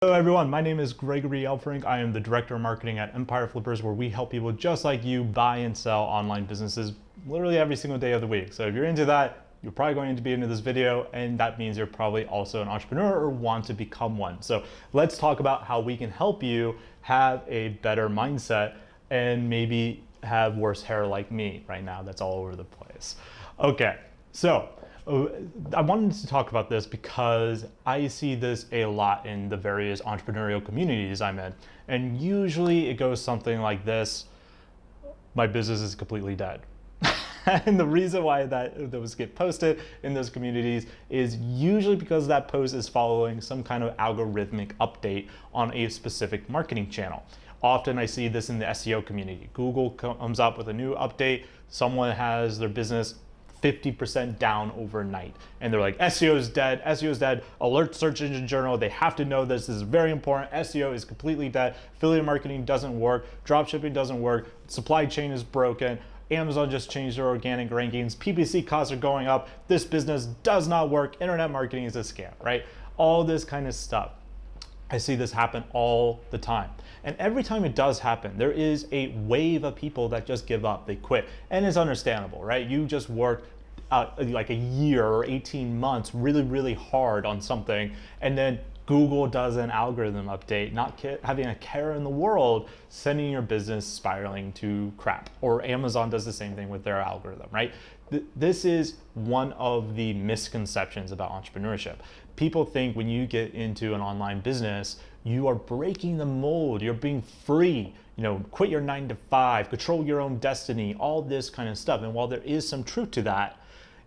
Hello everyone, my name is Gregory Elfrink. I am the Director of Marketing at Empire Flippers, where we help people just like you buy and sell online businesses literally every single day of the week. So if you're into that, you're probably going to be into this video, and that means you're probably also an entrepreneur or want to become one. So let's talk about how we can help you have a better mindset and maybe have worse hair like me right now that's all over the place. Okay, so I wanted to talk about this because I see this a lot in the various entrepreneurial communities I'm in. And usually it goes something like this: my business is completely dead. And the reason why those get posted in those communities is usually because that post is following some kind of algorithmic update on a specific marketing channel. Often I see this in the SEO community. Google comes up with a new update. Someone has their business 50% down overnight, and they're like, SEO is dead, SEO is dead, alert search engine journal, they have to know this is very important, SEO is completely dead, affiliate marketing doesn't work, dropshipping doesn't work, supply chain is broken, Amazon just changed their organic rankings, PPC costs are going up, this business does not work, internet marketing is a scam, right? All this kind of stuff. I see this happen all the time. And every time it does happen, there is a wave of people that just give up, they quit. And it's understandable, right? You just worked like a year or 18 months really, really hard on something, and then Google does an algorithm update, not having a care in the world, sending your business spiraling to crap. Or Amazon does the same thing with their algorithm, right? This is one of the misconceptions about entrepreneurship. People think when you get into an online business, you are breaking the mold, you're being free, quit your 9-to-5, control your own destiny, all this kind of stuff. And while there is some truth to that,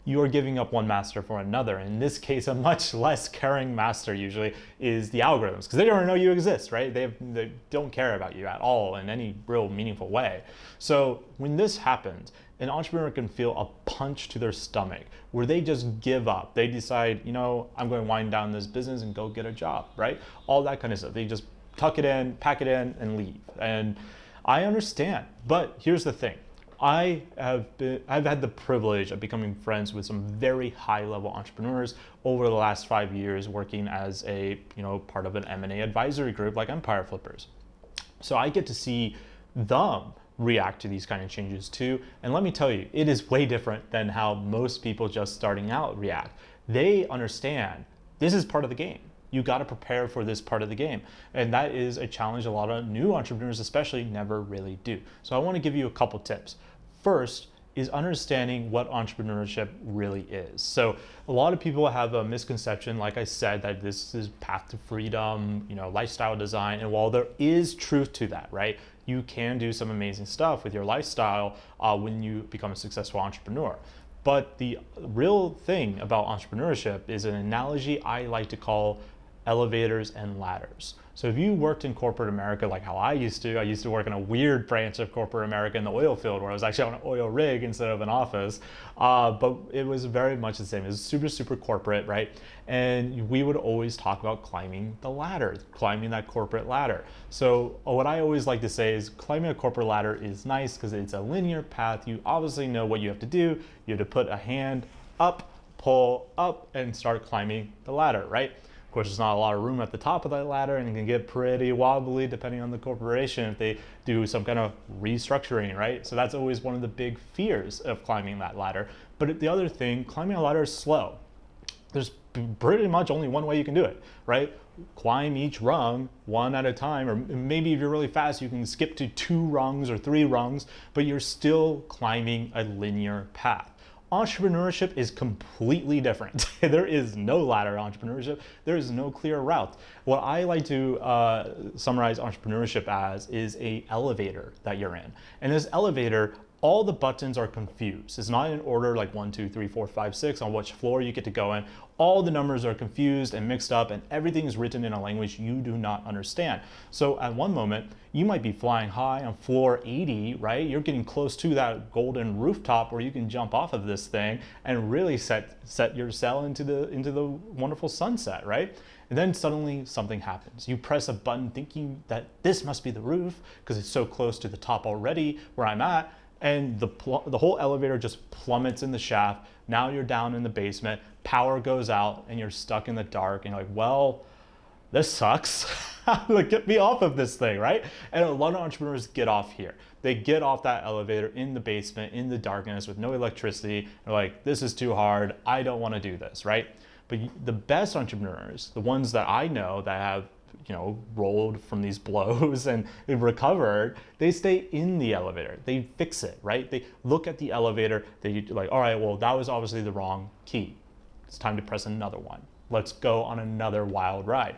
you are giving up one master for another. In this case, a much less caring master usually is the algorithms, because they don't know you exist, right? They don't care about you at all in any real meaningful way. So when this happens, an entrepreneur can feel a punch to their stomach where they just give up. They decide, I'm going to wind down this business and go get a job, right? All that kind of stuff. They just tuck it in, pack it in, and leave. And I understand, but here's the thing. I've had the privilege of becoming friends with some very high-level entrepreneurs over the last 5 years, working as a part of an M&A advisory group like Empire Flippers. So I get to see them react to these kind of changes too. And let me tell you, it is way different than how most people just starting out react. They understand this is part of the game. You got to prepare for this part of the game. And that is a challenge a lot of new entrepreneurs especially never really do. So I want to give you a couple tips. First is understanding what entrepreneurship really is. So a lot of people have a misconception, like I said, that this is path to freedom, lifestyle design. And while there is truth to that, right? You can do some amazing stuff with your lifestyle when you become a successful entrepreneur. But the real thing about entrepreneurship is an analogy I like to call elevators and ladders. So if you worked in corporate America like how I used to work in a weird branch of corporate America in the oil field where I was actually on an oil rig instead of an office, but it was very much the same. It was super, super corporate, right? And we would always talk about climbing the ladder, climbing that corporate ladder. So what I always like to say is climbing a corporate ladder is nice because it's a linear path. You obviously know what you have to do. You have to put a hand up, pull up, and start climbing the ladder, right? Of course, there's not a lot of room at the top of that ladder, and it can get pretty wobbly depending on the corporation if they do some kind of restructuring, right? So that's always one of the big fears of climbing that ladder. But the other thing, climbing a ladder is slow. There's pretty much only one way you can do it, right? Climb each rung one at a time, or maybe if you're really fast, you can skip to 2 rungs or 3 rungs, but you're still climbing a linear path. Entrepreneurship is completely different. There is no ladder entrepreneurship. There is no clear route. What I like to summarize entrepreneurship as is an elevator that you're in. And this elevator, all the buttons are confused. It's not in order like 1, 2, 3, 4, 5, 6 on which floor you get to go in. All the numbers are confused and mixed up, and everything is written in a language you do not understand. So at one moment, you might be flying high on floor 80, right? You're getting close to that golden rooftop where you can jump off of this thing and really set your sail into the wonderful sunset, right? And then suddenly something happens. You press a button thinking that this must be the roof because it's so close to the top already where I'm at. And the whole elevator just plummets in the shaft. Now you're down in the basement, power goes out, and you're stuck in the dark. And you're like, well, this sucks. Like, get me off of this thing, right? And a lot of entrepreneurs get off here. They get off that elevator in the basement, in the darkness with no electricity. They're like, this is too hard. I don't want to do this, right? But the best entrepreneurs, the ones that I know that have, rolled from these blows and recovered, they stay in the elevator. They fix it, right? They look at the elevator. They like, all right, well, that was obviously the wrong key. It's time to press another one. Let's go on another wild ride.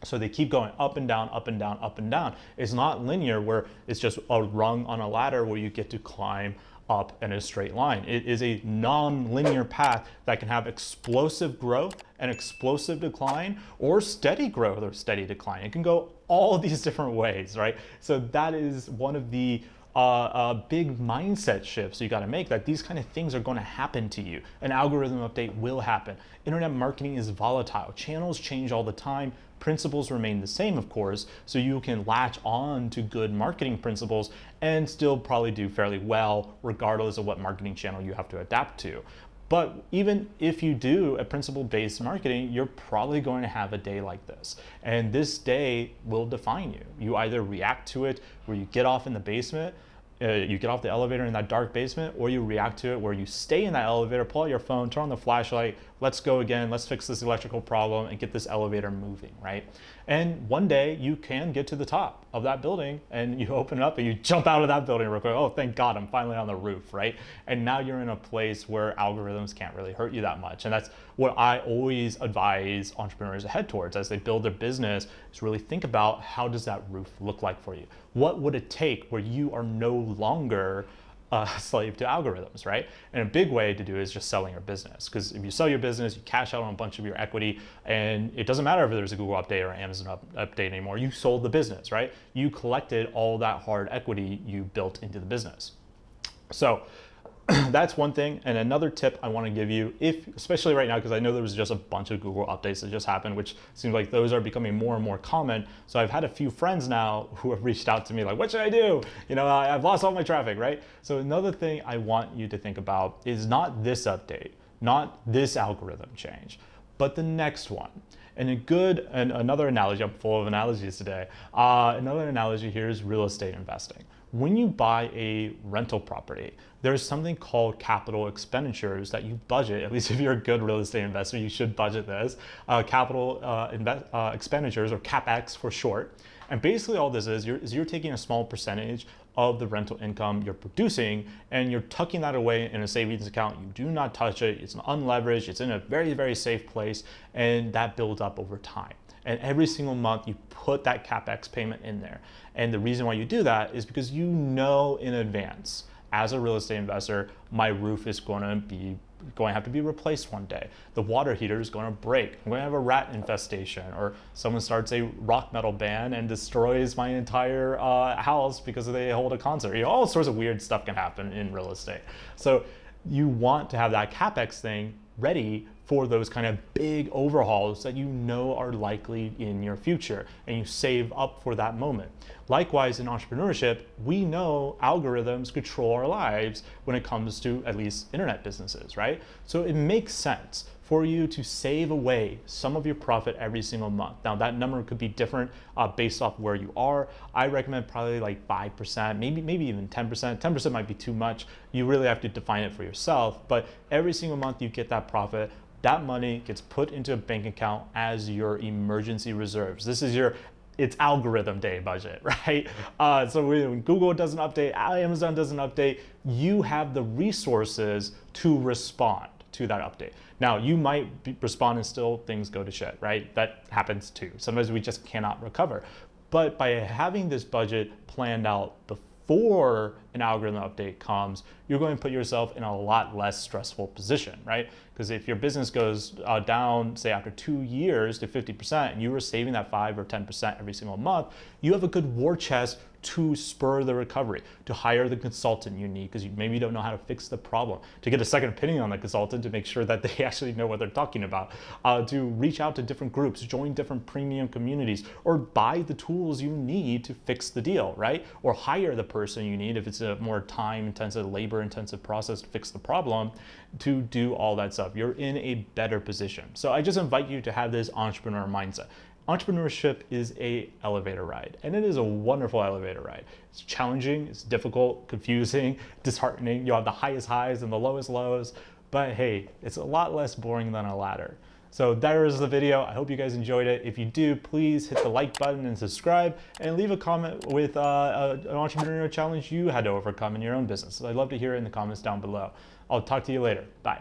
So they keep going up and down, up and down, up and down. It's not linear where it's just a rung on a ladder where you get to climb up in a straight line. It is a non-linear path that can have explosive growth and explosive decline, or steady growth or steady decline. It can go all these different ways, right? So that is one of the big mindset shifts you got to make, that these kind of things are going to happen to you. An algorithm update will happen. Internet marketing is volatile. Channels change all the time. Principles remain the same, of course, so you can latch on to good marketing principles and still probably do fairly well regardless of what marketing channel you have to adapt to. But even if you do a principle-based marketing, you're probably going to have a day like this. And this day will define you. You either react to it where you get off in the basement, you get off the elevator in that dark basement, or you react to it where you stay in that elevator, pull out your phone, turn on the flashlight, let's go again, let's fix this electrical problem and get this elevator moving, right? And one day you can get to the top of that building and you open it up and you jump out of that building real quick. Oh, thank God, I'm finally on the roof, right? And now you're in a place where algorithms can't really hurt you that much. And that's what I always advise entrepreneurs to head towards as they build their business, is really think about, how does that roof look like for you? What would it take where you are no longer a slave to algorithms, right? And a big way to do it is just selling your business. Because if you sell your business, you cash out on a bunch of your equity, and it doesn't matter if there's a Google update or Amazon update anymore. You sold the business, right? You collected all that hard equity you built into the business. So that's one thing. And another tip I want to give you, especially right now, because I know there was just a bunch of Google updates that just happened, which seems like those are becoming more and more common. So I've had a few friends now who have reached out to me like, what should I do? I've lost all my traffic, right? So another thing I want you to think about is not this update, not this algorithm change, but the next one. And another analogy, I'm full of analogies today. Another analogy here is real estate investing. When you buy a rental property, there's something called capital expenditures that you budget. At least if you're a good real estate investor, you should budget this. Capital expenditures, or CapEx for short. And basically all this is you're taking a small percentage of the rental income you're producing and you're tucking that away in a savings account. You do not touch it. It's unleveraged. It's in a very, very safe place, and that builds up over time. And every single month you put that CapEx payment in there. And the reason why you do that is because you know in advance, as a real estate investor, my roof is going to have to be replaced one day. The water heater is going to break. I'm going to have a rat infestation, or someone starts a rock metal band and destroys my entire house because they hold a concert. All sorts of weird stuff can happen in real estate. So you want to have that CapEx thing ready for those kind of big overhauls that you know are likely in your future, and you save up for that moment. Likewise, in entrepreneurship, we know algorithms control our lives when it comes to at least internet businesses, right? So it makes sense for you to save away some of your profit every single month. Now that number could be different based off where you are. I recommend probably like 5%, maybe even 10%. 10% might be too much. You really have to define it for yourself, but every single month you get that profit. That money gets put into a bank account as your emergency reserves. This is it's algorithm day budget, right? So when Google doesn't update, Amazon doesn't update, you have the resources to respond to that update. Now, you might respond and still things go to shit, right? That happens too. Sometimes we just cannot recover. But by having this budget planned out before an algorithm update comes, you're going to put yourself in a lot less stressful position, right? Because if your business goes down, say after 2 years to 50%, and you were saving that 5 or 10% every single month, you have a good war chest to spur the recovery, to hire the consultant you need because you maybe don't know how to fix the problem, to get a second opinion on the consultant to make sure that they actually know what they're talking about, to reach out to different groups, join different premium communities, or buy the tools you need to fix the deal, right? Or hire the person you need if it's a more time-intensive, labor-intensive process to fix the problem, to do all that stuff. You're in a better position. So I just invite you to have this entrepreneur mindset. Entrepreneurship is a elevator ride, and it is a wonderful elevator ride. It's challenging, it's difficult, confusing, disheartening. You'll have the highest highs and the lowest lows, but hey, it's a lot less boring than a ladder. So there is the video. I hope you guys enjoyed it. If you do, please hit the like button and subscribe, and leave a comment with an entrepreneurial challenge you had to overcome in your own business. I'd love to hear it in the comments down below. I'll talk to you later. Bye.